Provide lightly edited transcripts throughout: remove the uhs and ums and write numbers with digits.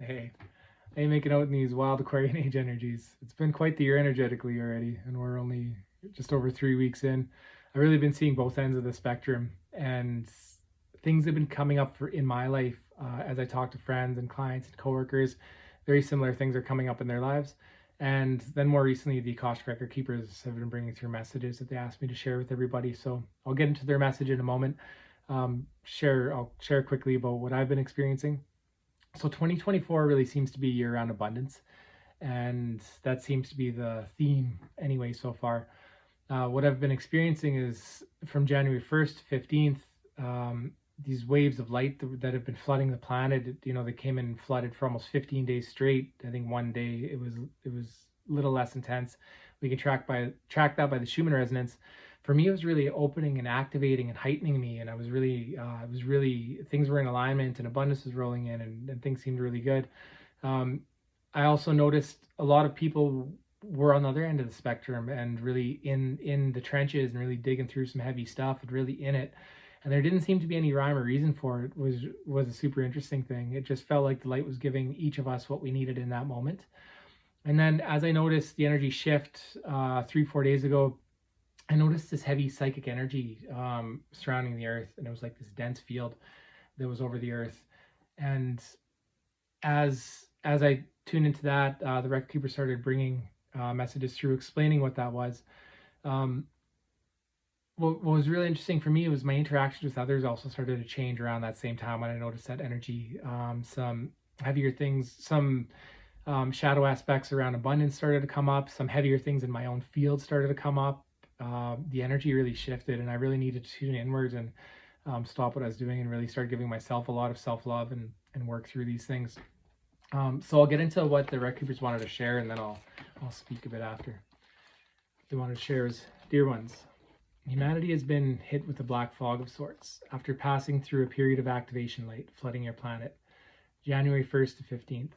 Hey, hey, making out in these wild Aquarian age energies. It's been quite the year energetically already, and we're only just over 3 weeks in. I've really been seeing both ends of the spectrum, and things have been coming up in my life as I talk to friends and clients and coworkers. Very similar things are coming up in their lives. And then more recently, the Akashic Record Keepers have been bringing through messages that they asked me to share with everybody. So I'll get into their message in a moment. I'll share quickly about what I've been experiencing. So 2024 really seems to be a year around abundance, and that seems to be the theme anyway so far. What I've been experiencing is from January 1st to 15th, these waves of light that have been flooding the planet. They came in and flooded for almost 15 days straight. I think one day it was a little less intense. We can track that by the Schumann resonance. For me, it was really opening and activating and heightening me, and it was really things were in alignment and abundance was rolling in, and things seemed really good. I also noticed a lot of people were on the other end of the spectrum and really in the trenches and really digging through some heavy stuff and really in it, and there didn't seem to be any rhyme or reason for it. Was a super interesting thing. It just felt like the light was giving each of us what we needed in that moment. And then as I noticed the energy shift 3-4 days ago, I noticed this heavy psychic energy surrounding the earth, and it was like this dense field that was over the earth. And as I tuned into that, the record keeper started bringing messages through explaining what that was. What was really interesting for me was my interactions with others also started to change around that same time when I noticed that energy. Some heavier things, some shadow aspects around abundance started to come up. Some heavier things in my own field started to come up. The energy really shifted, and I really needed to tune inwards and stop what I was doing and really start giving myself a lot of self-love and work through these things. So I'll get into what the Rec Keepers wanted to share, and then I'll speak a bit after. What they wanted to share is, dear ones, humanity has been hit with a black fog of sorts after passing through a period of activation light flooding your planet, January 1st to 15th,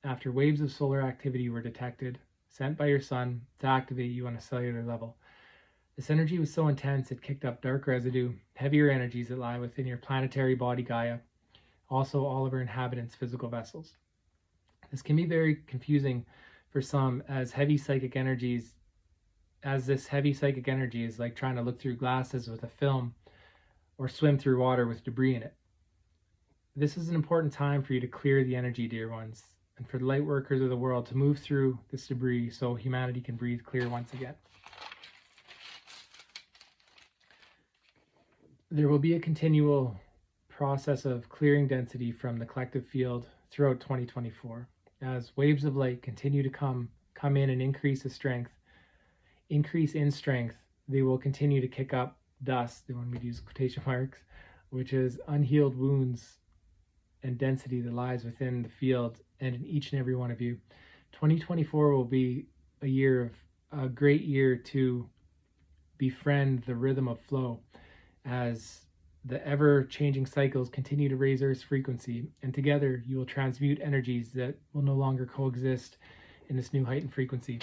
after waves of solar activity were detected, sent by your sun to activate you on a cellular level. This energy was so intense it kicked up dark residue, heavier energies that lie within your planetary body Gaia, also all of our inhabitants' physical vessels. This can be very confusing for some, as this heavy psychic energy is like trying to look through glasses with a film or swim through water with debris in it. This is an important time for you to clear the energy, dear ones, and for the light workers of the world to move through this debris so humanity can breathe clear once again. There will be a continual process of clearing density from the collective field throughout 2024 as waves of light continue to come in and increase in strength. They will continue to kick up dust, they want me to use quotation marks, which is unhealed wounds and density that lies within the field and in each and every one of you. 2024 will be a great year to befriend the rhythm of flow as the ever-changing cycles continue to raise Earth's frequency, and together you will transmute energies that will no longer coexist in this new heightened frequency.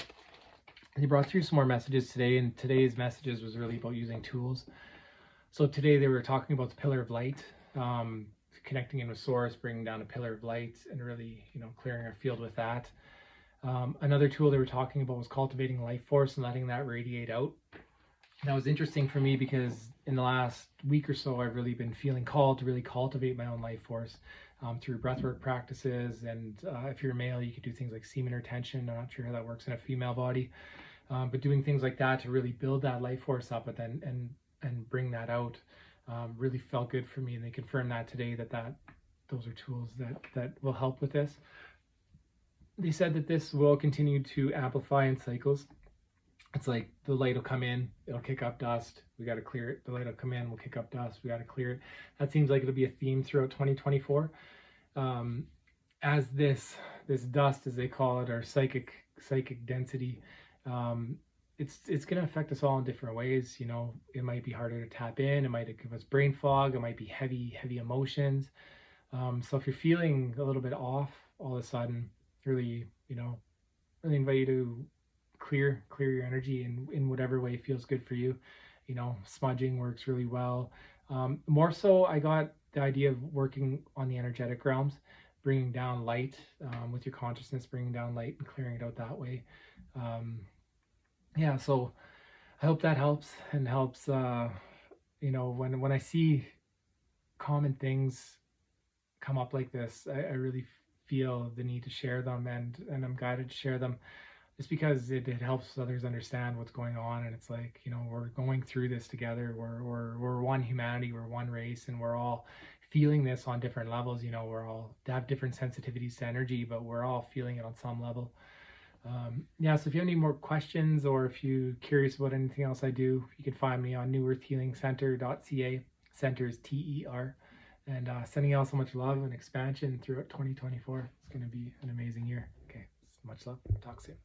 They brought through some more messages today, and today's messages was really about using tools. So today they were talking about the pillar of light, connecting in with Source, bringing down a pillar of light, and really, clearing our field with that. Another tool they were talking about was cultivating life force and letting that radiate out. That was interesting for me because in the last week or so, I've really been feeling called to really cultivate my own life force through breathwork practices. And if you're a male, you could do things like semen retention. I'm not sure how that works in a female body, but doing things like that to really build that life force up and bring that out really felt good for me. And they confirmed that today that those are tools that will help with this. They said that this will continue to amplify in cycles. It's like the light will come in, it'll kick up dust, we got to clear it. The light will come in, we'll kick up dust, we got to clear it. That seems like it'll be a theme throughout 2024. As this dust, as they call it, or psychic density, it's going to affect us all in different ways. It might be harder to tap in, it might give us brain fog, it might be heavy emotions. So if you're feeling a little bit off all of a sudden, really invite you to clear your energy in whatever way feels good for you. Smudging works really well. More so, I got the idea of working on the energetic realms, bringing down light with your consciousness, bringing down light and clearing it out that way. Yeah, so I hope that helps, and helps, when I see common things come up like this, I really feel the need to share them, and I'm guided to share them just because it helps others understand what's going on. And it's like, we're going through this together. We're one humanity, we're one race, and we're all feeling this on different levels. We're all have different sensitivities to energy, but we're all feeling it on some level. Yeah, so if you have any more questions, or if you're curious about anything else I do, you can find me on newearthhealingcenter.ca. Center is TER. And sending out so much love and expansion throughout 2024. It's going to be an amazing year. Okay, much love. Talk soon.